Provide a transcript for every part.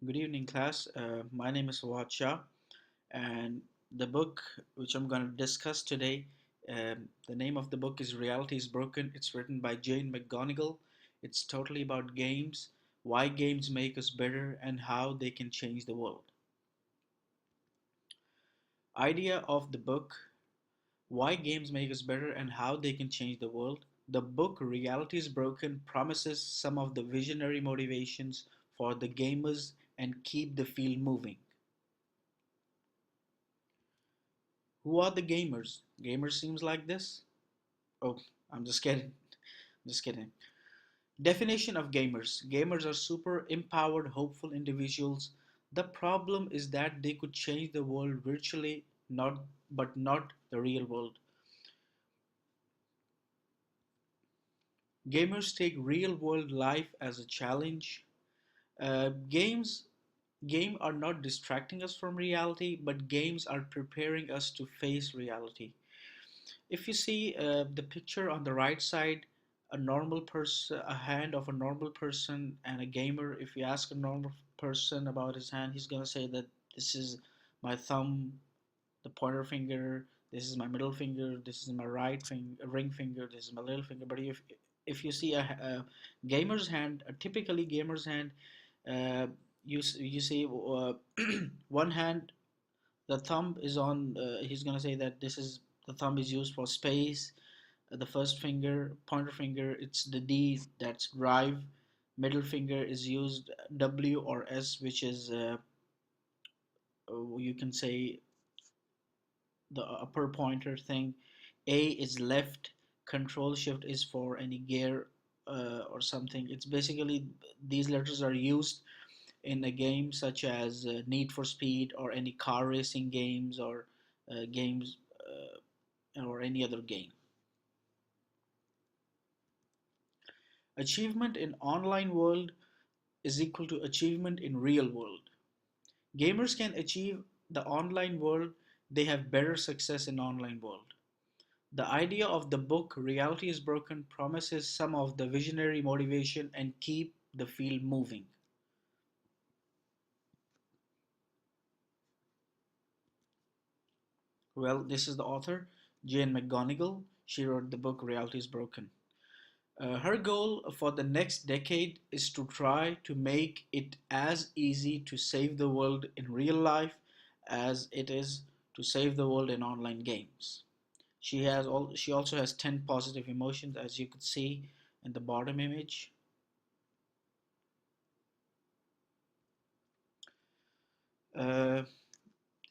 Good evening, class. My name is Fawad Shah, and the book which I'm going to discuss today, the name of the book is Reality is Broken. It's written by Jane McGonigal. It's totally about games, why games make us better, and how they can change the world. Idea of the book: why games make us better and how they can change the world. The book Reality is Broken promises some of the visionary motivations for the gamers and keep the field moving. Who are the gamers? Gamers seems like this? Oh, I'm just kidding. Just kidding. Definition of gamers. Gamers are super empowered, hopeful individuals. The problem is that they could change the world virtually, not but not the real world. Gamers take real world life as a challenge. Games game are not distracting us from reality, but games are preparing us to face reality. If you see the picture on the right side, a normal person, a hand of a normal person and a gamer, if you ask a normal person about his hand, he's gonna say that this is my thumb, the pointer finger, this is my middle finger, this is my right finger, ring finger, this is my little finger. But if you see a gamer's hand, a typically gamer's hand, uh, you see one hand, the thumb is on. He's gonna say that this is the thumb is used for space. The first finger, pointer finger, it's the D, that's drive. Middle finger is used W or S, which is you can say the upper pointer thing. A is left. Control shift is for any gear or something. It's basically these letters are used in a game such as Need for Speed or any car racing games or games or any other game. Achievement in online world is equal to achievement in real world. Gamers can achieve the online world, they have better success in online world. The idea of the book Reality is Broken promises some of the visionary motivation and keep the field moving. Well, this is the author, Jane McGonigal. She wrote the book Reality is Broken. Her goal for the next decade is to try to make it as easy to save the world in real life as it is to save the world in online games. She also has 10 positive emotions, as you could see in the bottom image. Uh,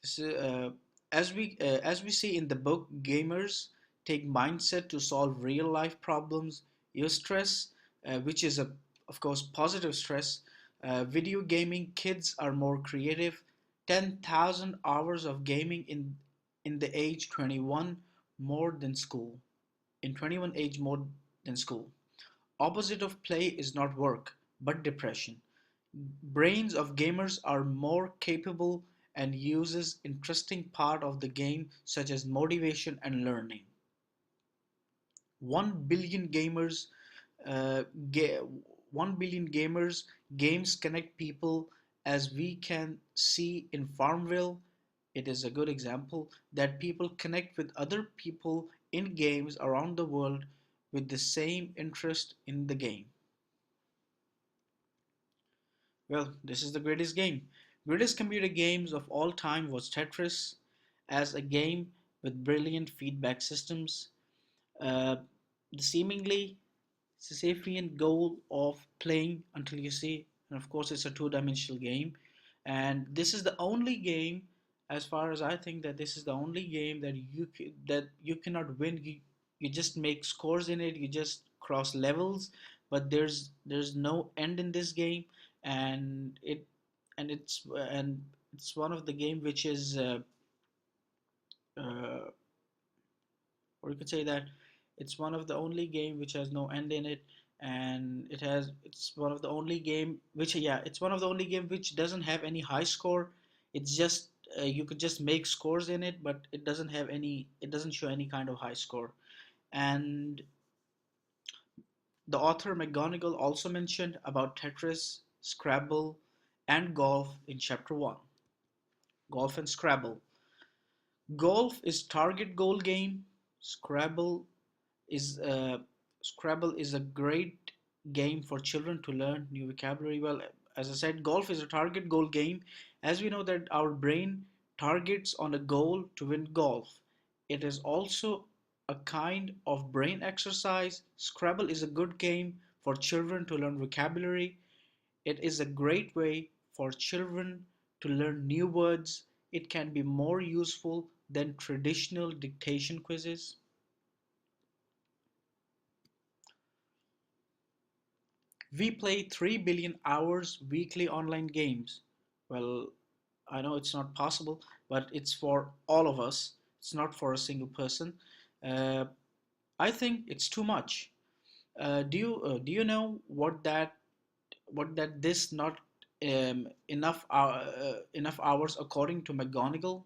this is, as we see in the book, gamers take mindset to solve real life problems. Eustress, which is a of course positive stress. Video gaming, kids are more creative. 10,000 hours of gaming in the age 21 more than school. In 21 age more than school. Opposite of play is not work, but depression. Brains of gamers are more capable and uses interesting part of the game such as motivation and learning. 1 billion gamers uh, ga- 1 billion gamers games connect people, as we can see in Farmville. It is a good example that people connect with other people in games around the world with the same interest in the game. Well, this is the greatest game. Greatest computer games of all time was Tetris, as a game with brilliant feedback systems. Uh, the seemingly Sisyphean goal of playing until you see, and of course, it's a two-dimensional game. And this is the only game, as far as I think, that this is the only game that that you cannot win. You just make scores in it. You just cross levels, but there's no end in this game, and it's one of the game which is uh, or you could say that it's one of the only game which has no end in it, and it's one of the only game which, yeah, it's one of the only game which doesn't have any high score. It's just you could just make scores in it, but it doesn't show any kind of high score. And the author McGonigal also mentioned about Tetris, Scrabble, and golf in chapter 1. Golf and Scrabble. Golf is target goal game. Scrabble is Scrabble is a great game for children to learn new vocabulary. Well, as I said, golf is a target goal game. As we know that our brain targets on a goal to win golf. It is also a kind of brain exercise. Scrabble is a good game for children to learn vocabulary. It is a great way for children to learn new words. It can be more useful than traditional dictation quizzes. We play 3 billion hours weekly online games. Well, I know it's not possible, but it's for all of us. It's not for a single person. Uh, I think it's too much. Do you know what that this not enough hours according to McGonagall?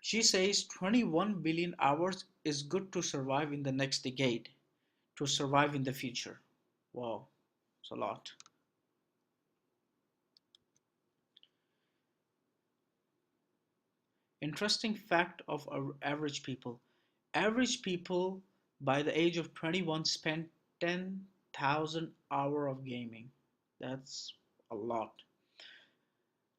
She says 21 billion hours is good to survive in the next decade, to survive in the future. Wow, it's a lot. Interesting fact of our average people. Average people by the age of 21 spend 10,000 hours of gaming. That's a lot.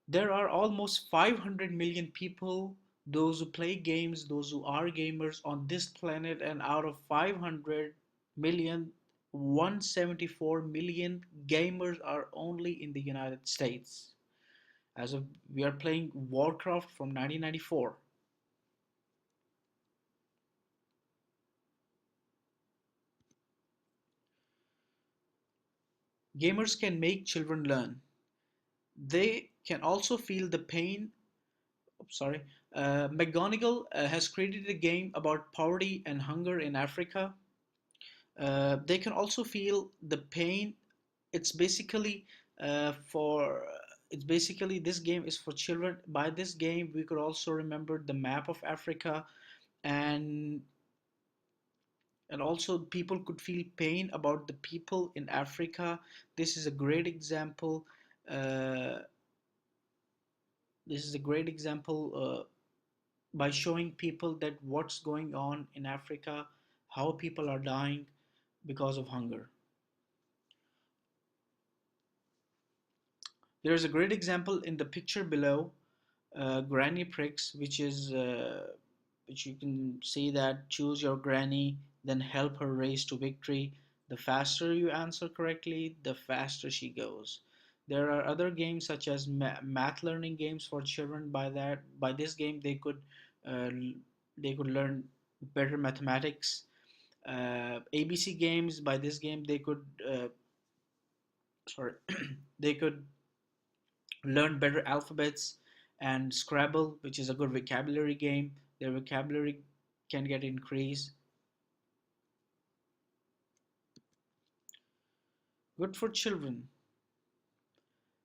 There are almost 500 million people, those who play games, those who are gamers on this planet, and out of 500 million, 174 million gamers are only in the United States. As of we are playing Warcraft from 1994. Gamers can make children learn. They can also feel the pain. Oops, sorry. McGonagall has created a game about poverty and hunger in Africa. They can also feel the pain. It's basically for it's basically this game is for children. By this game, we could also remember the map of Africa, and and also people could feel pain about the people in Africa. This is a great example. Uh, this is a great example by showing people that what's going on in Africa, how people are dying because of hunger. There is a great example in the picture below, Granny Pricks, which you can see that choose your granny, then help her race to victory. The faster you answer correctly, the faster she goes. There are other games such as math learning games for children. By this game, uh, they could learn better mathematics. ABC games. By this game, they could sorry they could learn better alphabets, and Scrabble, which is a good vocabulary game. Their vocabulary can get increased. Good for children.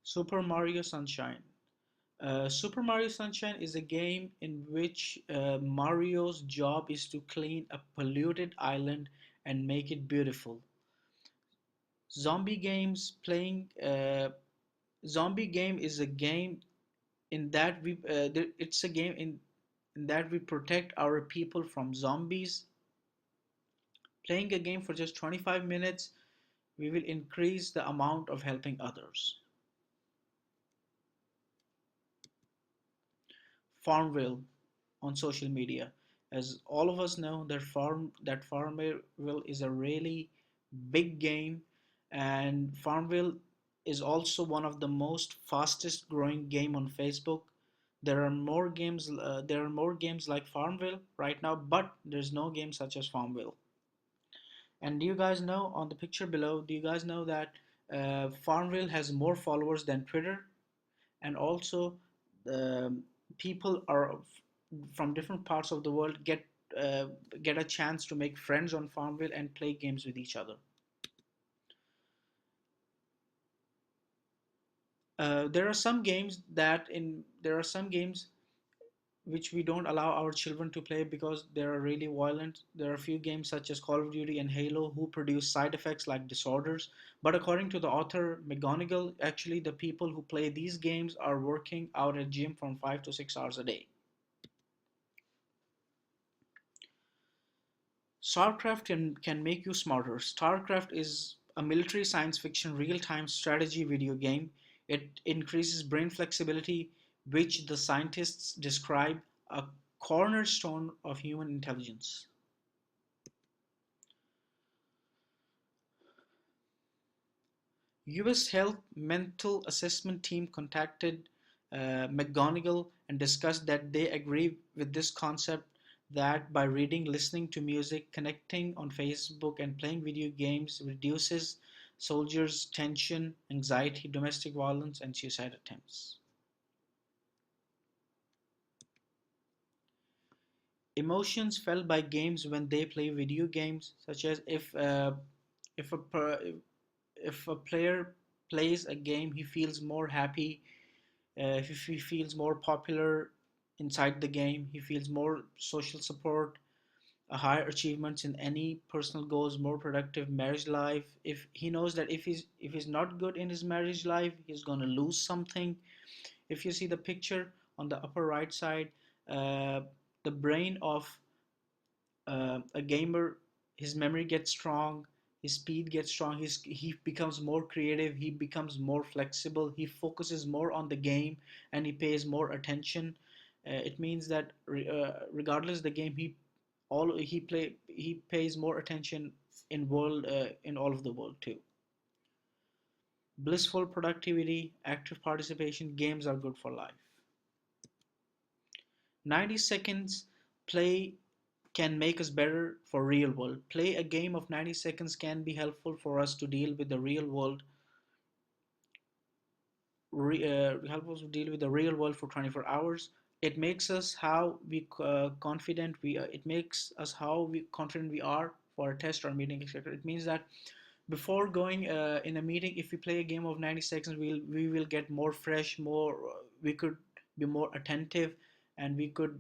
Super Mario Sunshine. Super Mario Sunshine is a game in which Mario's job is to clean a polluted island and make it beautiful. Zombie games playing Zombie game is a game in that it's a game in that we protect our people from zombies. Playing a game for just 25 minutes, we will increase the amount of helping others. Farmville on social media. As all of us know, that Farmville is a really big game, and Farmville is also one of the most fastest growing game on Facebook. There are more games like Farmville right now, but there's no game such as Farmville. And do you guys know on the picture below? Do you guys know that Farmville has more followers than Twitter? And also, um people are from different parts of the world uh, get a chance to make friends on Farmville and play games with each other. There are some games which we don't allow our children to play because they are really violent. There are a few games such as Call of Duty and Halo who produce side effects like disorders. But according to the author McGonigal, actually the people who play these games are working out at gym from 5 to 6 hours a day. StarCraft can make you smarter. StarCraft is a military science fiction real time strategy video game. It increases brain flexibility, which the scientists describe a cornerstone of human intelligence. US Health Mental Assessment Team contacted McGonigal and discussed that they agree with this concept that by reading, listening to music, connecting on Facebook, and playing video games reduces soldiers' tension, anxiety, domestic violence, and suicide attempts. Emotions felt by games when they play video games, such as if a if a player plays a game, he feels more happy. If he feels more popular inside the game, he feels more social support, a higher achievements in any personal goals, more productive marriage life. If he knows that if he's not good in his marriage life, he's gonna lose something. If you see the picture on the upper right side, uh, the brain of a gamer, his memory gets strong, his speed gets strong, he becomes more creative, he becomes more flexible, he focuses more on the game, and he pays more attention. It means that regardless the game, he pays more attention in all of the world too. Blissful productivity, active participation, games are good for life. 90 seconds play can make us better for real world. Play a game of 90 seconds can be helpful for us to deal with the real world. Help us deal with the real world for 24 hours. It makes us how we confident we are. It makes us how we confident we are for a test or meeting, etc. It means that before going in a meeting, if we play a game of 90 seconds, we will get more fresh, more we could be more attentive, and we could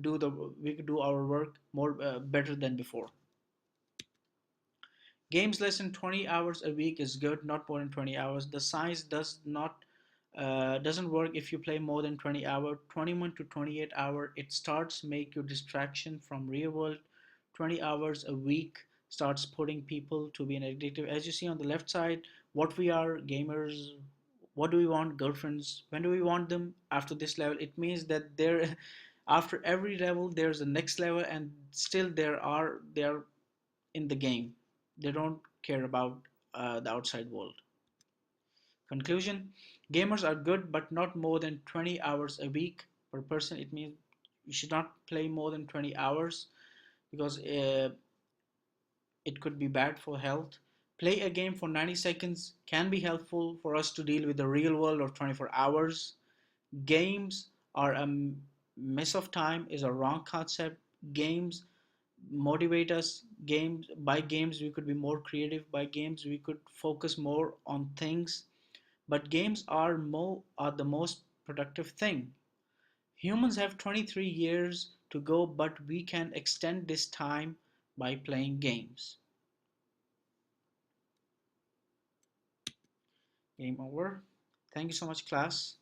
do our work more better than before. Games less than 20 hours a week is good, not more than 20 hours. The science doesn't work if you play more than 20 hour, 21 to 28 hour. It starts make your distraction from real world. 20 hours a week starts putting people to be an addictive. As you see on the left side, what we are gamers. What do we want? Girlfriends. When do we want them? After this level, it means that there, after every level, there's a next level, and still they are in the game. They don't care about the outside world. Conclusion: gamers are good, but not more than 20 hours a week per person. It means you should not play more than 20 hours because it could be bad for health. Play a game for 90 seconds can be helpful for us to deal with the real world of 24 hours. Games are a mess of time is a wrong concept. Games motivate us. Games By games we could be more creative. By games we could focus more on things. But games are the most productive thing. Humans have 23 years to go, but we can extend this time by playing games. Game over. Thank you so much, class.